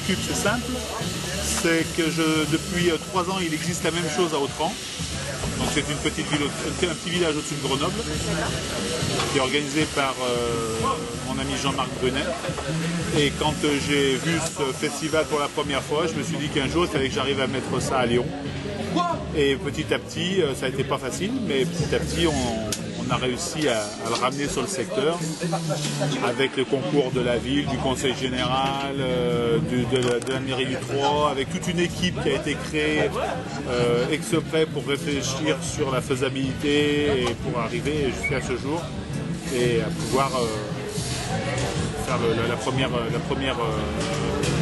cube, c'est simple. C'est que depuis 3 ans, il existe la même chose à Autran. Donc c'est une petite ville, un petit village au-dessus de Grenoble, qui est organisé par mon ami Jean-Marc Brunet. Et quand j'ai vu ce festival pour la première fois, je me suis dit qu'un jour, il fallait que j'arrive à mettre ça à Lyon. Et petit à petit, ça n'a été pas facile, mais petit à petit, on a réussi à le ramener sur le secteur avec le concours de la ville, du conseil général, de la mairie du Troyes, avec toute une équipe qui a été créée exprès pour réfléchir sur la faisabilité et pour arriver jusqu'à ce jour et à pouvoir faire la première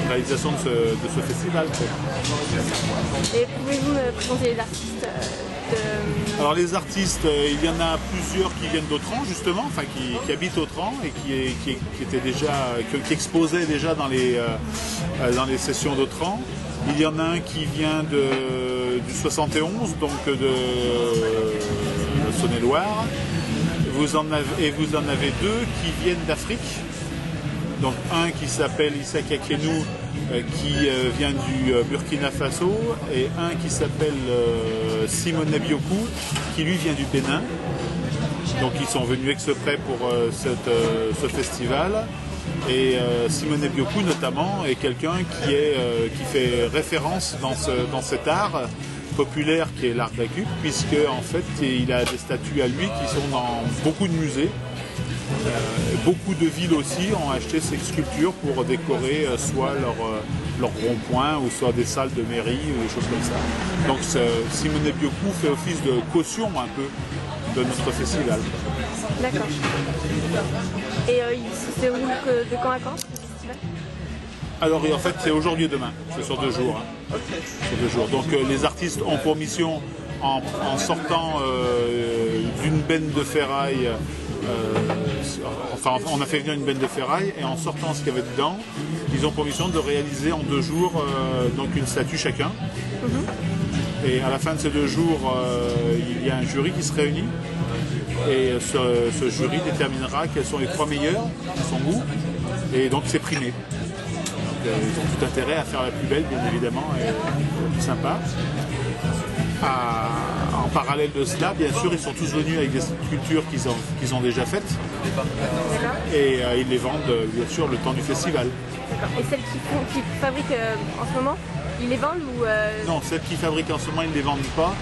réalisation de ce festival. Et pouvez-vous me présenter les artistes Alors les artistes, il y en a plusieurs qui viennent d'Autran justement, enfin qui habitent Autran et qui exposaient déjà dans les sessions d'Autran. Il y en a un qui vient du 71, donc de Saône-et-Loire. Vous en avez deux qui viennent d'Afrique. Donc un qui s'appelle Issa Kakenou qui vient du Burkina Faso et un qui s'appelle Simone Biokou qui lui vient du Bénin. Donc ils sont venus exprès pour ce festival. Et Simone Biokou notamment est quelqu'un qui fait référence dans cet art populaire qui est l'art baku, puisque en fait il a des statues à lui qui sont dans beaucoup de musées. Beaucoup de villes aussi ont acheté ces sculptures pour décorer soit leur rond-point ou soit des salles de mairie ou des choses comme ça. Donc Simone Biokou fait office de caution un peu de notre festival. D'accord. Et c'est où de quand à quand ce festival? Alors en fait c'est aujourd'hui et demain, c'est sur 2 jours. Hein. Sur 2 jours. Donc les artistes ont pour mission en sortant d'une benne de ferraille. Enfin, on a fait venir une benne de ferraille et en sortant ce qu'il y avait dedans, ils ont pour mission de réaliser en 2 jours donc une statue chacun. Et à la fin de ces 2 jours, il y a un jury qui se réunit et ce jury déterminera quels sont les 3 meilleurs à son goût et donc c'est primé. Donc, ils ont tout intérêt à faire la plus belle, bien évidemment, et la plus sympa. En parallèle de cela, bien sûr, ils sont tous venus avec des sculptures qu'ils ont déjà faites et ils les vendent bien sûr le temps du festival. Et celles qui fabriquent en ce moment, ils les vendent ou Non, celles qui fabriquent en ce moment, ils ne les vendent pas.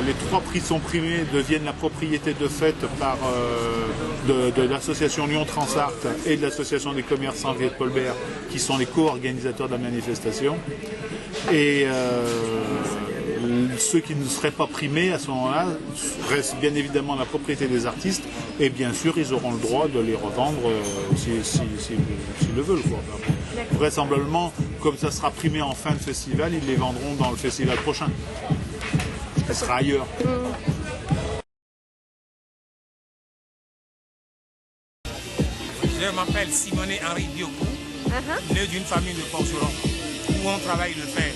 Les 3 prix sont primés, deviennent la propriété de fait de l'association Lyon Transart et de l'association des commerçants Viet Paulbert qui sont les co-organisateurs de la manifestation. Et ceux qui ne seraient pas primés à ce moment-là restent bien évidemment la propriété des artistes et bien sûr ils auront le droit de les revendre s'ils le veulent. Quoi. Vraisemblablement, comme ça sera primé en fin de festival, ils les vendront dans le festival prochain. Ça sera ailleurs. Je m'appelle Simone Henri Biokou, né d'une famille de forgerons où on travaille le fer.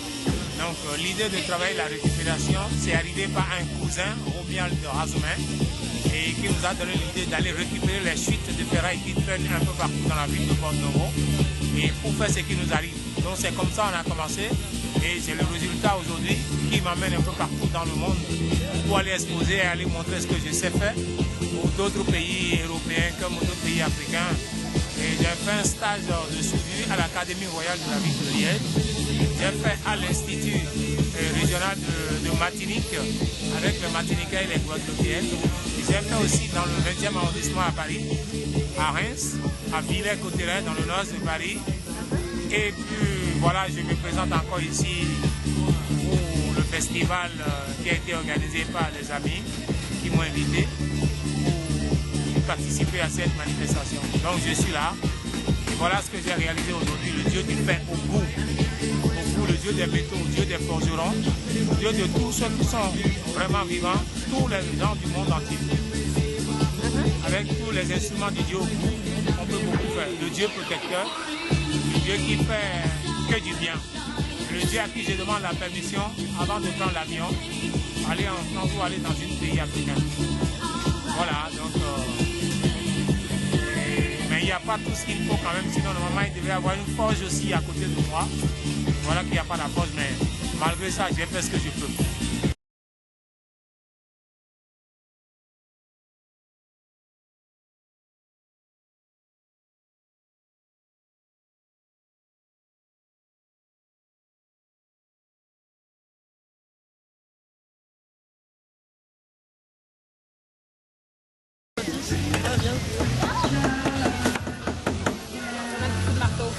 Donc l'idée de travailler la récupération, c'est arrivé par un cousin, Romuald de Razumin, et qui nous a donné l'idée d'aller récupérer les chutes de ferraille qui traînent un peu partout dans la ville de Porto-Novo, et pour faire ce qui nous arrive. Donc c'est comme ça qu'on a commencé, et c'est le résultat aujourd'hui qui m'amène un peu partout dans le monde pour aller exposer et aller montrer ce que je sais faire pour d'autres pays européens comme d'autres pays africains. Et j'ai fait un stage de suivi à l'Académie royale de la ville de Liège. J'ai fait à l'Institut régional de Martinique avec les Martiniquais et les Guadeloupéens. J'ai fait aussi dans le 20e arrondissement à Paris, à Reims, à Villers-Cotterêts dans le nord de Paris. Et puis voilà, je me présente encore ici pour le festival qui a été organisé par les amis qui m'ont invité pour participer à cette manifestation. Donc je suis là. Et voilà ce que j'ai réalisé aujourd'hui, le Dieu du pain au goût, le Dieu des métaux, le Dieu des forgerons, le Dieu de tous ceux qui sont vraiment vivants, tous les gens du monde entier. Avec tous les instruments du Dieu au goût, on peut beaucoup faire. Le Dieu protecteur, le Dieu qui fait que du bien. Le Dieu à qui je demande la permission avant de prendre l'avion, aller en France ou aller dans un pays africain. Voilà, donc, mais n'y a pas tout ce qu'il faut quand même, sinon normalement il devait y avoir une forge aussi à côté de moi. Voilà qu'il n'y a pas la forge, mais malgré ça, j'ai fait ce que je peux. On a un petit coup de marteau.